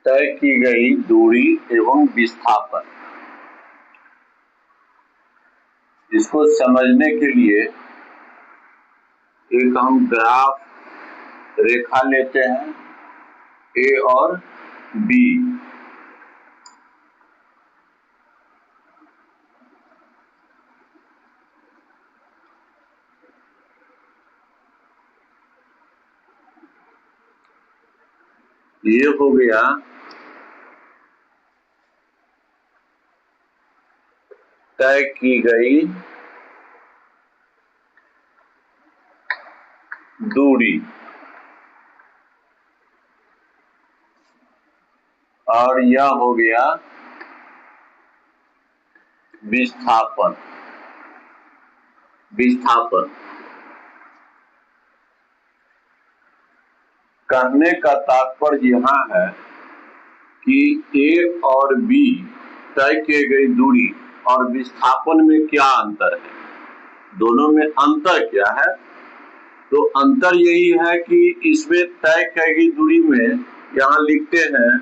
तय की गई दूरी एवं विस्थापन। इसको समझने के लिए एक हम ग्राफ रेखा लेते हैं, ए और बी। ये हो गया तय की गई दूरी और यह हो गया विस्थापन। कहने का तात्पर्य यहाँ है कि ए और बी तय की गई दूरी और विस्थापन में क्या अंतर है, दोनों में अंतर क्या है। तो अंतर यही है कि इसमें तय की गई दूरी में यहाँ लिखते हैं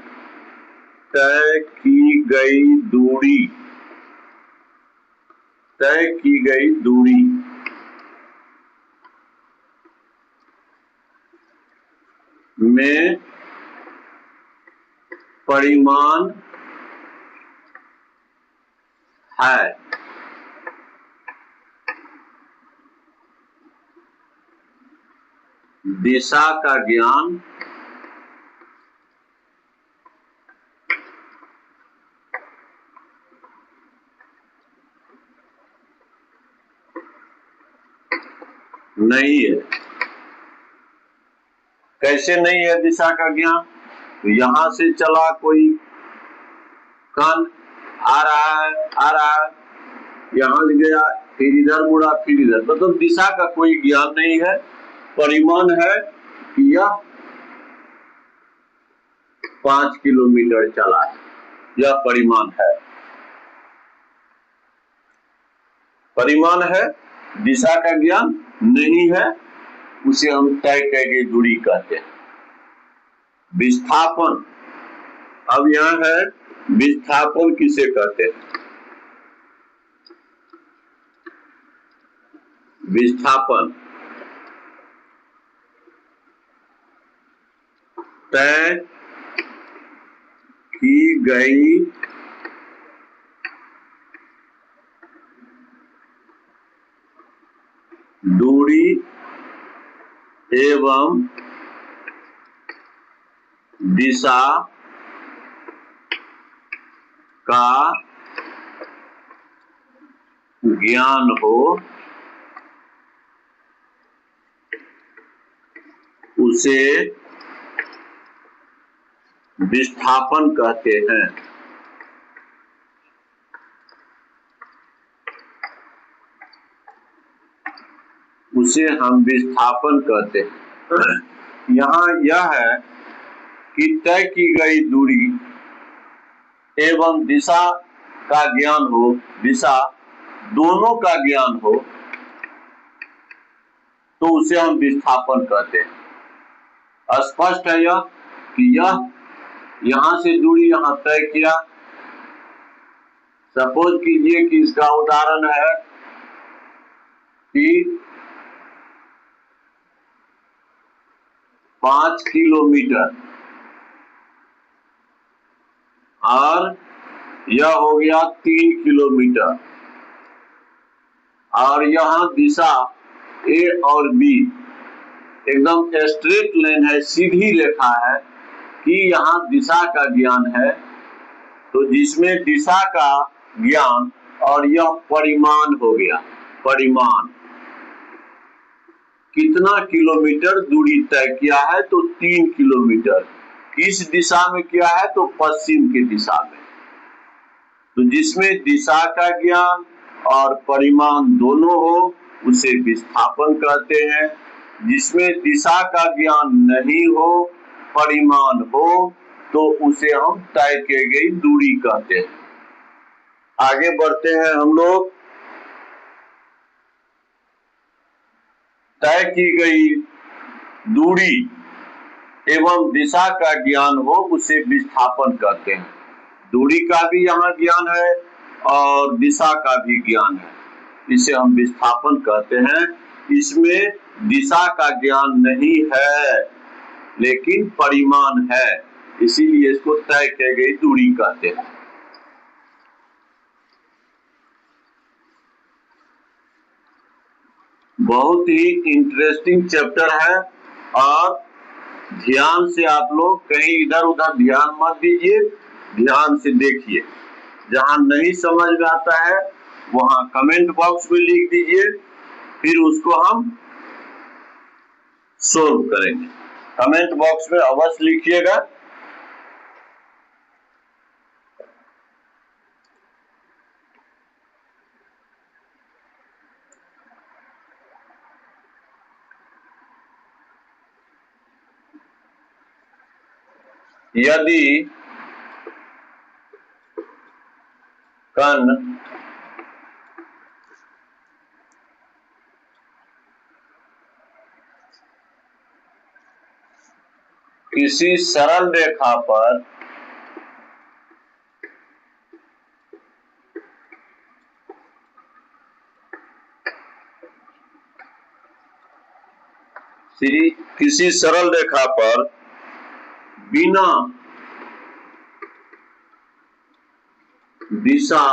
तय की गई दूरी, तय की गई दूरी में परिमाण है। दिशा का ज्ञान नहीं है। कैसे नहीं है दिशा का ज्ञान? तो यहां से चला कोई कण, आ रहा है, यहां गया, फिर इधर मुड़ा, फिर इधर, मतलब दिशा का कोई ज्ञान नहीं है। परिमाण है कि यह 5 किलोमीटर चला है, यह परिमाण है। परिमाण है, दिशा का ज्ञान नहीं है, उसे हम तय की गई दूरी कहते हैं। विस्थापन, अब यहां है विस्थापन किसे कहते हैं? विस्थापन तय की गई दूरी एवं दिशा का ज्ञान हो, उसे विस्थापन कहते हैं। उसे हम विस्थापन कहते हैं। यहाँ यह है कि तय की गई दूरी एवं दिशा का ज्ञान हो, दिशा दोनों का ज्ञान हो, तो उसे हम विस्थापन कहते हैं। स्पष्ट है यह कि यह यहां से दूरी यहां तय किया। सपोज कीजिए कि इसका उदाहरण है कि 5 किलोमीटर और यह हो गया 3 किलोमीटर, और यहां दिशा ए और बी एकदम स्ट्रेट लाइन है, सीधी रेखा है कि यहाँ दिशा का ज्ञान है। तो जिसमें दिशा का ज्ञान और यह परिमाण हो गया, परिमाण कितना किलोमीटर दूरी तय किया है, तो 3 किलोमीटर। किस दिशा में किया है? तो पश्चिम की दिशा में। तो जिसमें दिशा का ज्ञान और परिमाण दोनों हो, उसे विस्थापन कहते हैं। जिसमें दिशा का ज्ञान नहीं हो, परिमाण हो, तो उसे हम तय की गई दूरी कहते हैं। आगे बढ़ते हैं हम लोग। तय की गई दूरी एवं दिशा का ज्ञान हो उसे विस्थापन कहते हैं। दूरी का भी यहाँ ज्ञान है और दिशा का भी ज्ञान है, इसे हम विस्थापन कहते हैं। इसमें दिशा का ज्ञान नहीं है लेकिन परिमाण है, इसीलिए इसको तय की गई दूरी कहते हैं। बहुत ही इंटरेस्टिंग चैप्टर है और ध्यान से आप लोग कहीं इधर उधर ध्यान मत दीजिए, ध्यान से देखिए। जहां नहीं समझ में आता है वहां कमेंट बॉक्स में लिख दीजिए, फिर उसको हम सोल्व करेंगे। कमेंट बॉक्स में अवश्य लिखिएगा। यदि कण किसी सरल रेखा पर किसी सरल रेखा पर बिना दिशा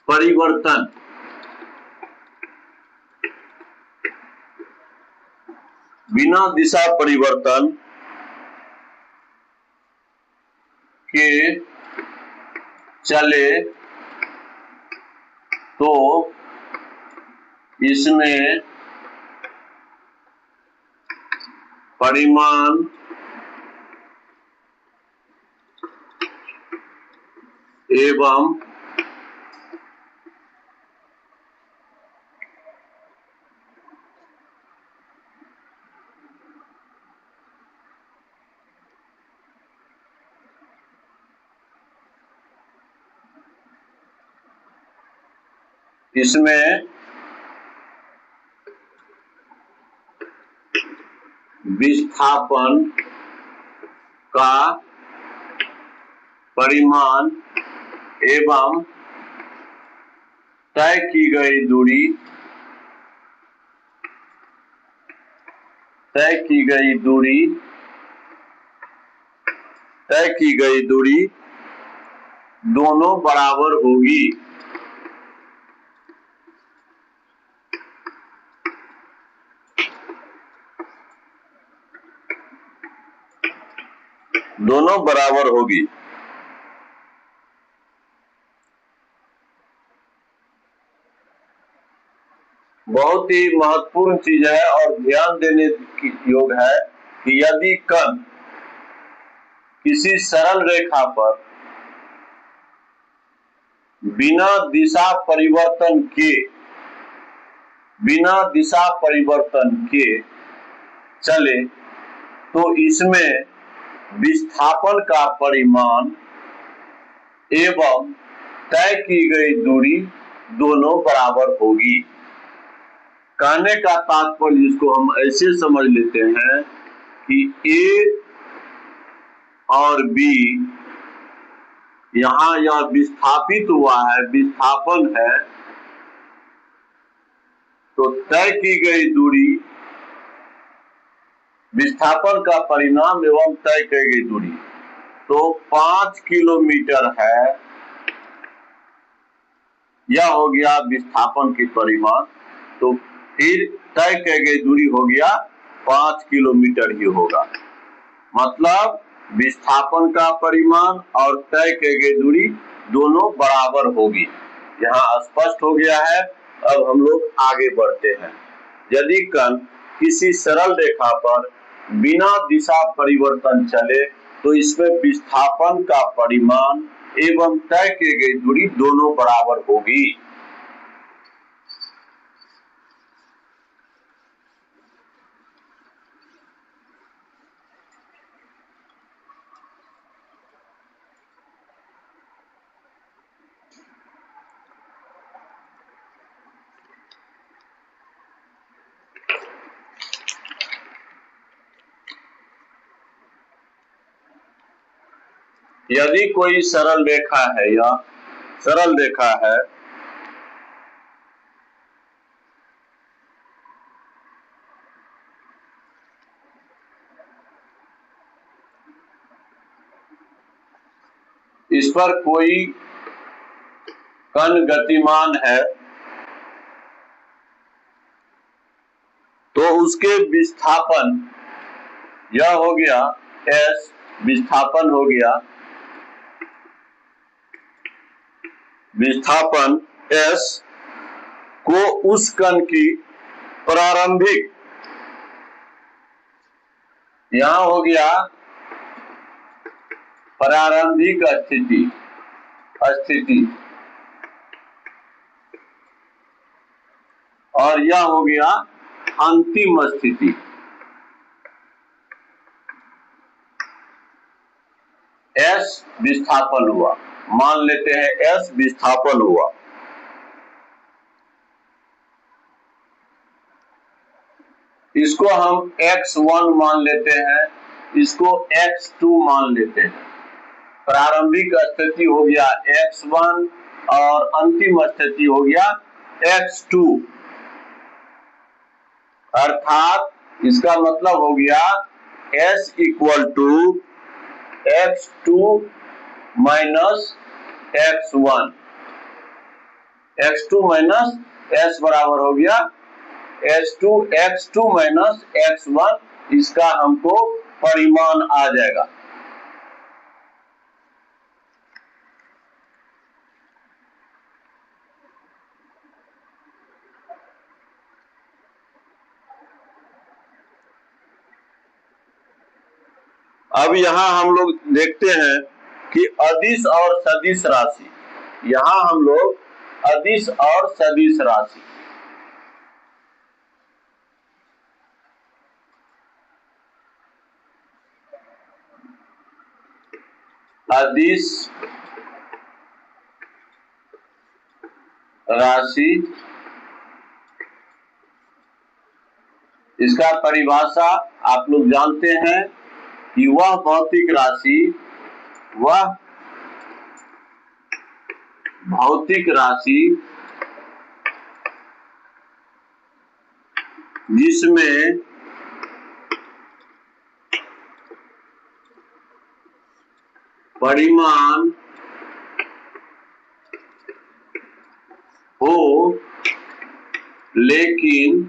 परिवर्तन के चले तो इसमें परिमाण एवं इसमें विस्थापन का परिमाण एवं तय की गई दूरी दोनों बराबर होगी। दोनों बराबर होगी। बहुत ही महत्वपूर्ण चीज है और ध्यान देने की योग है कि यदि कण किसी सरल रेखा पर बिना दिशा परिवर्तन के चले तो इसमें विस्थापन का परिमाण एवं तय की गई दूरी दोनों बराबर होगी। कहने का तात्पर्य इसको हम ऐसे समझ लेते हैं कि ए और बी यहां यह विस्थापित हुआ है, विस्थापन है, तो तय की गई दूरी विस्थापन का परिणाम एवं तय की गई दूरी तो 5 किलोमीटर है। यह हो गया विस्थापन की परिमाण, तो फिर तय की गई दूरी हो गया 5 किलोमीटर ही होगा। मतलब विस्थापन का परिमाण और तय की गई दूरी दोनों बराबर होगी। यहाँ स्पष्ट हो गया है। अब हम लोग आगे बढ़ते हैं। यदि कण किसी सरल रेखा पर बिना दिशा परिवर्तन चले तो इसमें विस्थापन का परिमाण एवं तय की गई दूरी दोनों बराबर होगी। यदि कोई सरल रेखा है, यह सरल रेखा है, इस पर कोई कण गतिमान है, तो उसके विस्थापन, यह हो गया S, विस्थापन हो गया, विस्थापन S को उस कण की प्रारंभिक, यहां हो गया प्रारंभिक स्थिति और यह हो गया अंतिम स्थिति। S विस्थापन हुआ, मान लेते हैं S विस्थापन हुआ। इसको हम x1 मान लेते हैं, इसको x2 मान लेते हैं। प्रारंभिक स्थिति हो गया x1 और अंतिम स्थिति हो गया x2, अर्थात इसका मतलब हो गया S equal to x2 minus x1, x2 minus S बराबर हो गया x2 माइनस x1, इसका हमको परिमाण आ जाएगा। अब यहां हम लोग देखते हैं कि अदिश और सदिश राशि, यहां हम लोग अदिश और सदिश राशि, अदिश राशि, इसका परिभाषा आप लोग जानते हैं कि वह भौतिक राशि, वह भौतिक राशि जिसमें परिमाण हो लेकिन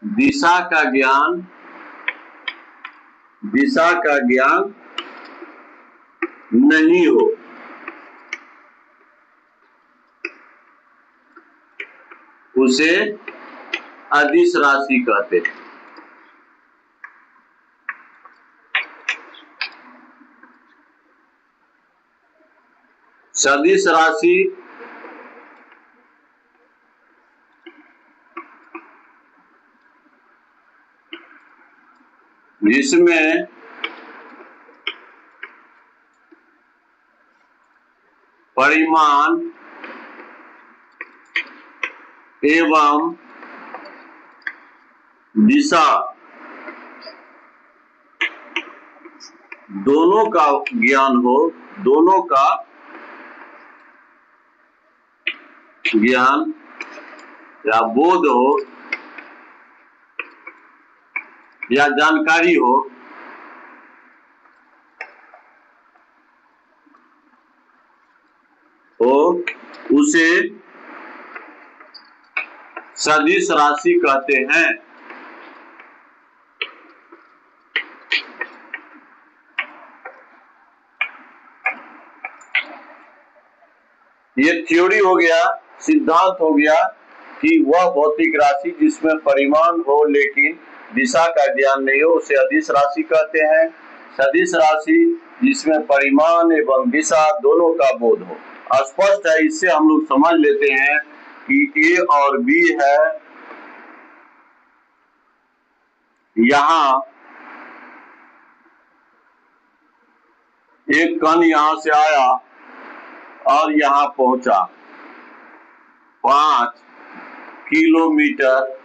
दिशा का ज्ञान नहीं हो, उसे अदिश राशि कहते हैं। सदिश राशि जिसमें परिमाण एवं दिशा दोनों का ज्ञान हो, दोनों का ज्ञान या बोध हो या जानकारी हो, उसे सदिश राशि कहते हैं। ये थ्योरी हो गया, सिद्धांत हो गया कि वह भौतिक राशि जिसमें परिमाण हो लेकिन दिशा का ज्ञान नहीं हो, उसे अदिश राशि कहते हैं। सदिश राशि जिसमें परिमाण एवं दिशा दोनों का बोध हो। स्पष्ट है, इससे हम लोग समझ लेते हैं कि ए और बी है, यहां एक कण यहां से आया और यहां पहुंचा, 5 किलोमीटर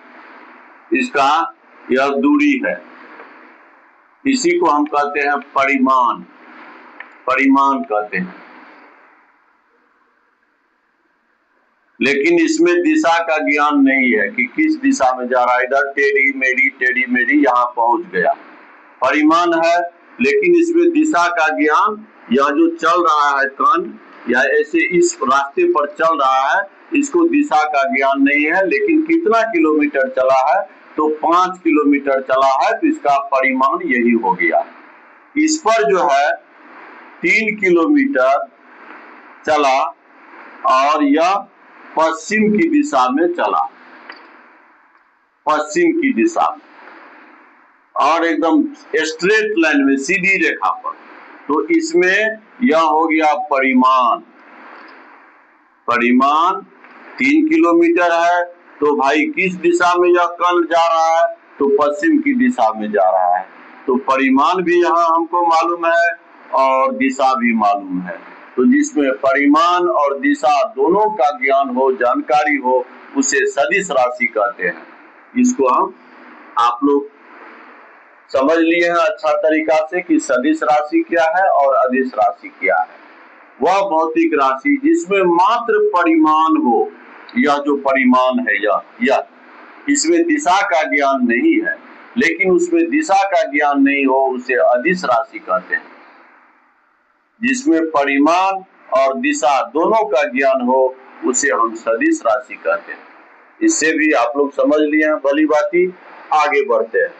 इसका यह दूरी है। इसी को हम कहते हैं परिमाण, परिमाण कहते हैं। लेकिन इसमें दिशा का ज्ञान नहीं है कि किस दिशा में जा रहा है, इधर टेढ़ी मेढ़ी यहाँ पहुंच गया, परिमाण है। लेकिन इसमें दिशा का ज्ञान, यह जो चल रहा है कण या ऐसे इस रास्ते पर चल रहा है, इसको दिशा का ज्ञान नहीं है। लेकिन कितना किलोमीटर चला है, तो 5 किलोमीटर चला है, तो इसका परिमाण यही हो गया। इस पर जो है 3 किलोमीटर चला और यह पश्चिम की दिशा में चला, पश्चिम की दिशा में, और एकदम स्ट्रेट लाइन में, सीधी रेखा पर। तो इसमें यह हो गया परिमाण। परिमाण 3 किलोमीटर है, तो भाई किस दिशा में यह कण जा रहा है, तो पश्चिम की दिशा में जा रहा है। तो परिमाण भी यहाँ हमको मालूम है और दिशा भी मालूम है। तो जिसमें परिमाण और दिशा दोनों का ज्ञान हो, जानकारी हो, उसे सदिश राशि कहते हैं। इसको हम आप लोग समझ लिए हैं अच्छा तरीका से कि सदिश राशि क्या है और अदिश राशि क्या है। वह भौतिक राशि जिसमें मात्र परिमाण हो, यह जो परिमाण है यह इसमें दिशा का ज्ञान नहीं है, लेकिन उसमें दिशा का ज्ञान नहीं हो, उसे अदिश राशि कहते हैं। जिसमें परिमाण और दिशा दोनों का ज्ञान हो, उसे हम सदिश राशि कहते हैं। इससे भी आप लोग समझ लिए हैं, भली बाती। आगे बढ़ते हैं।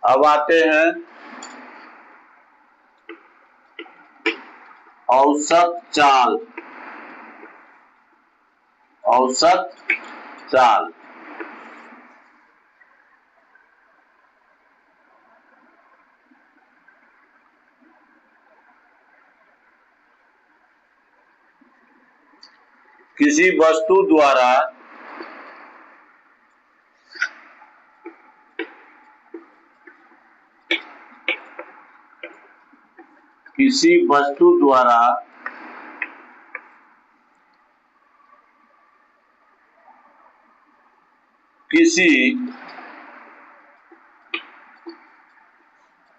अब आते हैं औसत चाल। औसत चाल किसी वस्तु द्वारा किसी वस्तु द्वारा किसी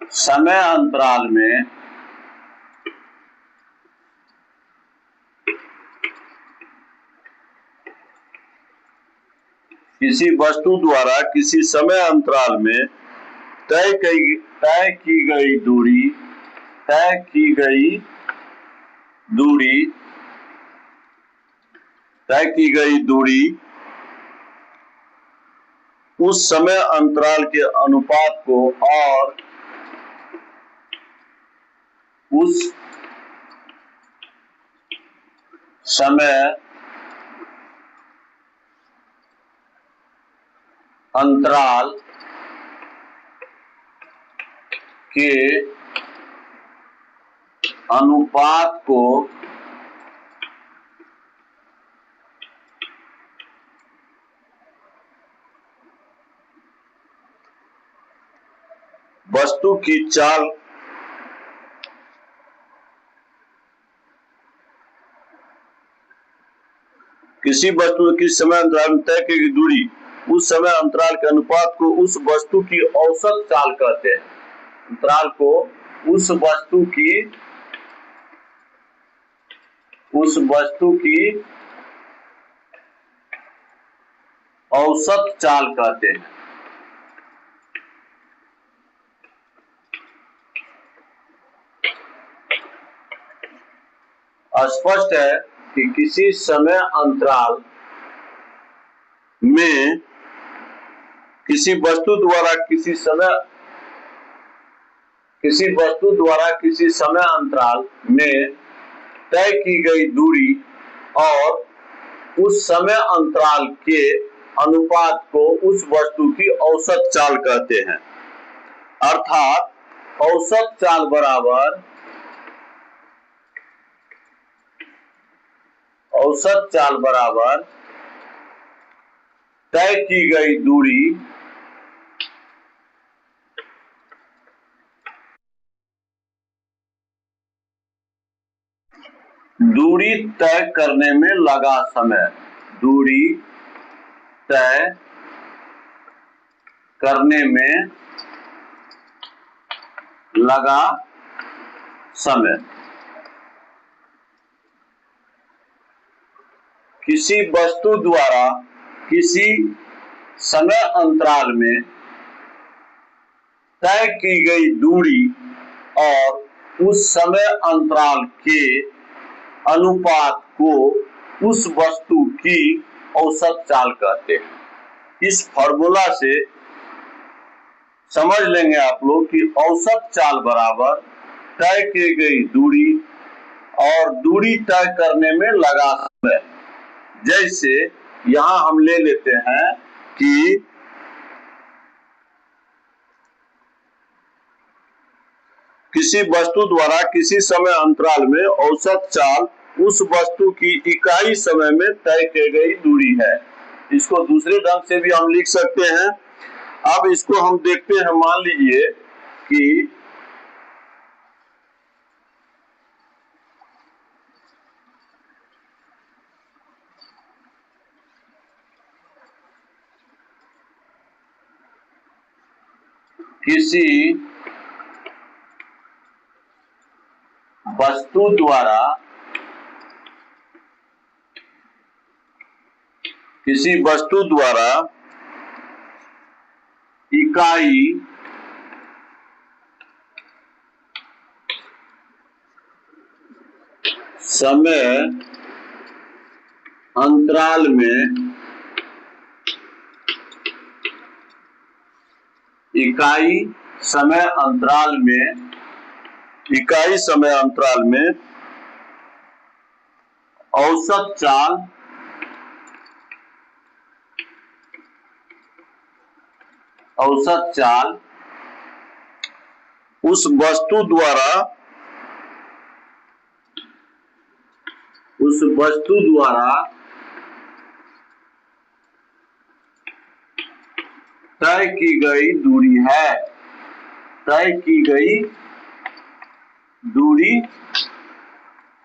समय अंतराल में किसी वस्तु द्वारा किसी समय अंतराल में तय की गई दूरी उस समय अंतराल के अनुपात को और उस समय अंतराल के अनुपात को वस्तु की चाल किसी वस्तु की समय अंतराल में तय की गई दूरी उस समय अंतराल के अनुपात को उस वस्तु की औसत चाल कहते हैं। अंतराल को उस वस्तु की औसत चाल कहते हैं। स्पष्ट है कि किसी समय अंतराल में किसी वस्तु द्वारा किसी समय अंतराल में तय की गई दूरी और उस समय अंतराल के अनुपात को उस वस्तु की औसत चाल कहते हैं। अर्थात औसत चाल बराबर तय की गई दूरी तय करने में लगा समय। दूरी तय करने में लगा समय। किसी वस्तु द्वारा किसी समय अंतराल में तय की गई दूरी और उस समय अंतराल के अनुपात को उस वस्तु की औसत चाल कहते हैं। इस फॉर्मूला से समझ लेंगे आप लोग कि औसत चाल बराबर तय की गई दूरी और दूरी तय करने में लगा समय। जैसे यहां हम ले लेते हैं कि किसी वस्तु द्वारा किसी समय अंतराल में औसत चाल उस वस्तु की इकाई समय में तय की गई दूरी है। इसको दूसरे ढंग से भी हम लिख सकते हैं। अब इसको हम देखते हैं। मान लीजिए कि किसी वस्तु द्वारा इकाई समय अंतराल में इकाई समय अंतराल में औसत चाल उस वस्तु द्वारा तय की गई दूरी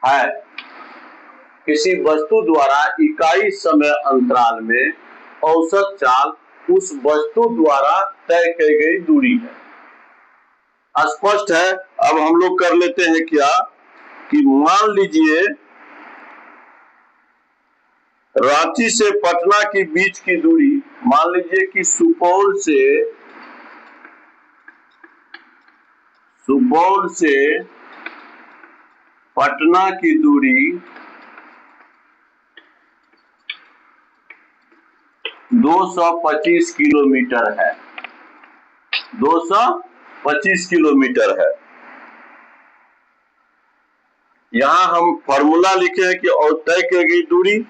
है। किसी वस्तु द्वारा इकाई समय अंतराल में औसत चाल उस वस्तु द्वारा तय की गई दूरी है। स्पष्ट है। अब हम लोग कर लेते हैं क्या कि मान लीजिए रांची से पटना के बीच की दूरी, मान लीजिए कि सुपौल से पटना की दूरी 225 किलोमीटर है। 225 किलोमीटर है। यहां हम फॉर्मूला लिखे हैं कि और तय की गई दूरी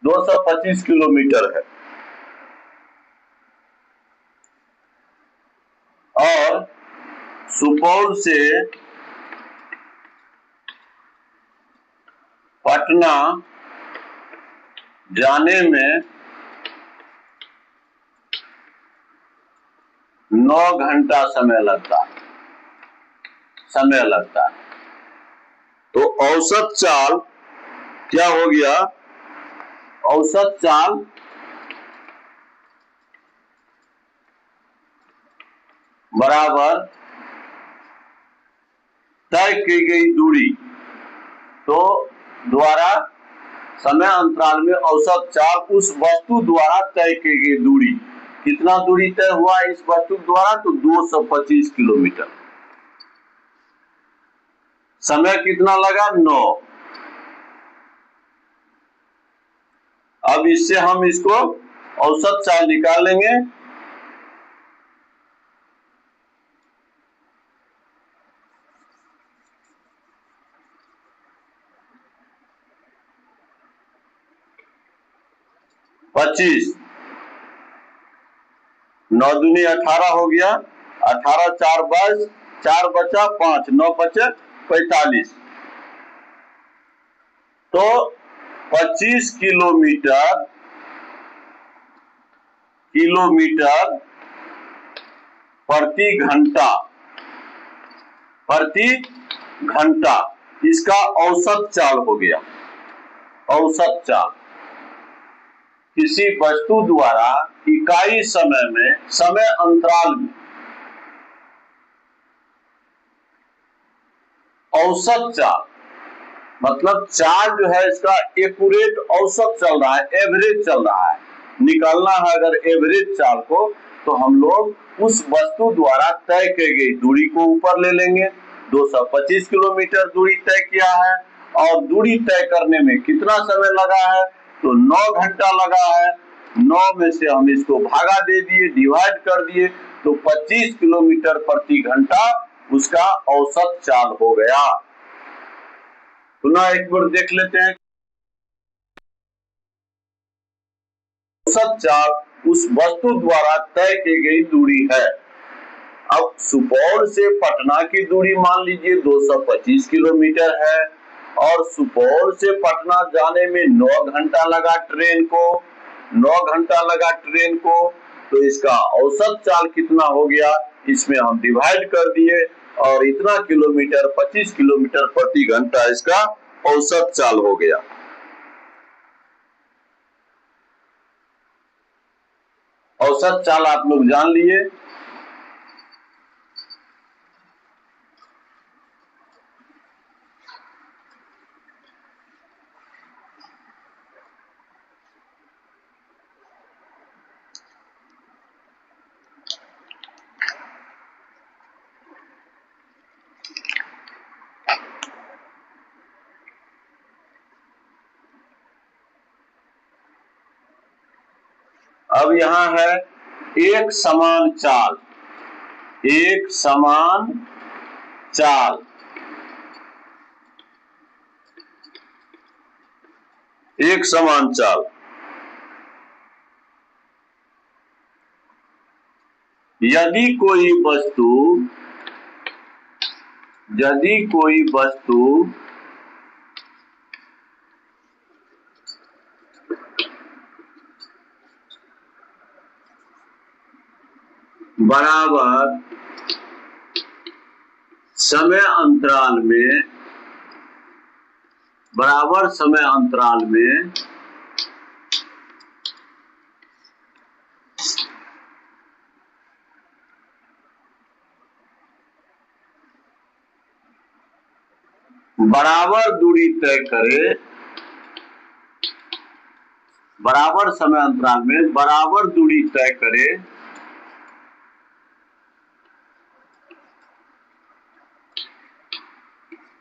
225 किलोमीटर है। और सुपौल से पटना जाने में 9 घंटा समय लगता है। तो औसत चाल क्या हो गया? औसत चाल बराबर तय की गई दूरी तो द्वारा समय अंतराल में औसत चाल उस वस्तु द्वारा तय की गई दूरी। कितना दूरी तय हुआ इस वस्तु द्वारा? तो 225 किलोमीटर। समय कितना लगा? 9। अब इससे हम इसको औसत चाल निकालेंगे। 25, 9 दूनी 18 हो गया, 18 4 22, 4 बचा 5, 9 बचे 45। तो 25 किलोमीटर प्रति घंटा इसका औसत चाल हो गया। औसत चाल किसी वस्तु द्वारा इकाई समय में, समय अंतराल में औसत चाल, मतलब चाल जो है इसका एक्यूरेट औसत चल रहा है, एवरेज चल रहा है। निकालना है अगर एवरेज चाल को, तो हम लोग उस वस्तु द्वारा तय की गई दूरी को ऊपर ले लेंगे। 225 किलोमीटर दूरी तय किया है और दूरी तय करने में कितना समय लगा है, तो 9 घंटा लगा है। 9 में से हम इसको भागा दे दिए, डिवाइड कर दिए, तो 25 किलोमीटर प्रति घंटा उसका औसत चाल हो गया। पुनः एक बार देख लेते हैं। औसत चाल उस वस्तु द्वारा तय की गई दूरी है। अब सुपौल से पटना की दूरी मान लीजिए 225 किलोमीटर है और सुपौल से पटना जाने में 9 घंटा लगा ट्रेन को, 9 घंटा लगा ट्रेन को, तो इसका औसत चाल कितना हो गया, इसमें हम डिवाइड कर दिए और इतना किलोमीटर 25 किलोमीटर प्रति घंटा इसका औसत चाल हो गया। औसत चाल आप लोग जान लिए। अब यहां है एक समान चाल, एक समान चाल, एक समान चाल। यदि कोई वस्तु बराबर समय अंतराल में बराबर दूरी तय करे, बराबर समय अंतराल में बराबर दूरी तय करे,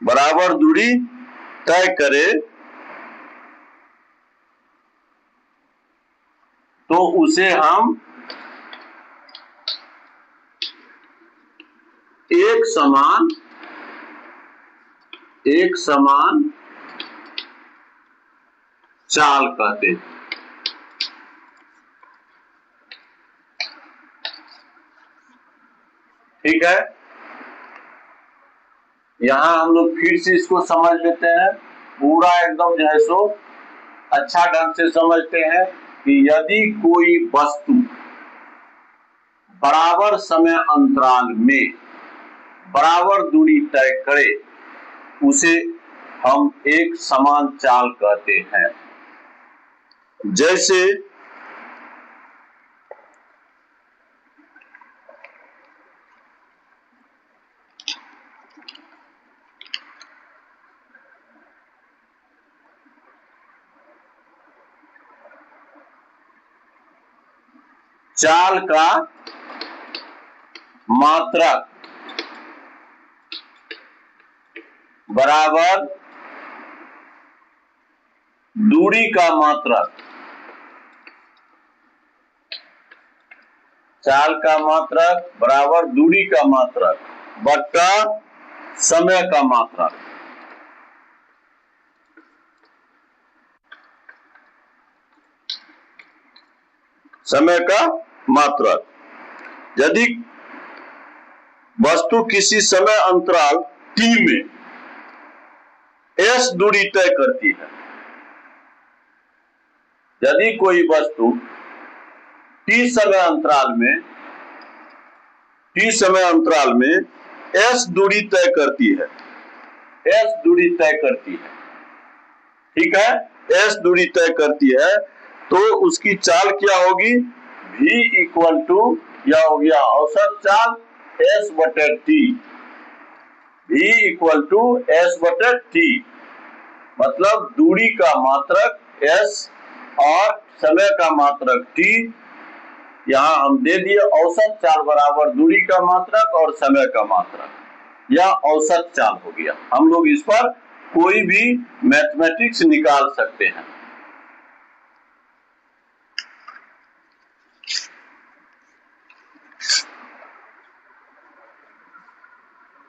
बराबर दूरी तय करे, तो उसे हम एक समान चाल कहते हैं। ठीक है, यहां हम लोग फिर से इसको समझ लेते हैं, पूरा एकदम जो है सो अच्छा ढंग से समझते हैं कि यदि कोई वस्तु बराबर समय अंतराल में बराबर दूरी तय करे, उसे हम एक समान चाल कहते हैं। जैसे चाल का मात्रक बराबर दूरी का मात्रक, चाल का मात्रक बराबर दूरी का मात्रक बट्टा समय का मात्रक। समय का मात्रक। यदि वस्तु किसी समय अंतराल t में s दूरी तय करती है, यदि कोई वस्तु t समय अंतराल में s दूरी तय करती है, ठीक है, s दूरी तय करती है, तो उसकी चाल क्या होगी? v इक्वल टू, यह हो गया औसत चाल s बटे t, v equal to s बटे t, मतलब दूरी का मात्रक s और समय का मात्रक t। यहां हम दे दिए औसत चाल बराबर दूरी का मात्रक और समय का मात्रक, यह औसत चाल हो गया। हम लोग इस पर कोई भी मैथमेटिक्स निकाल सकते हैं।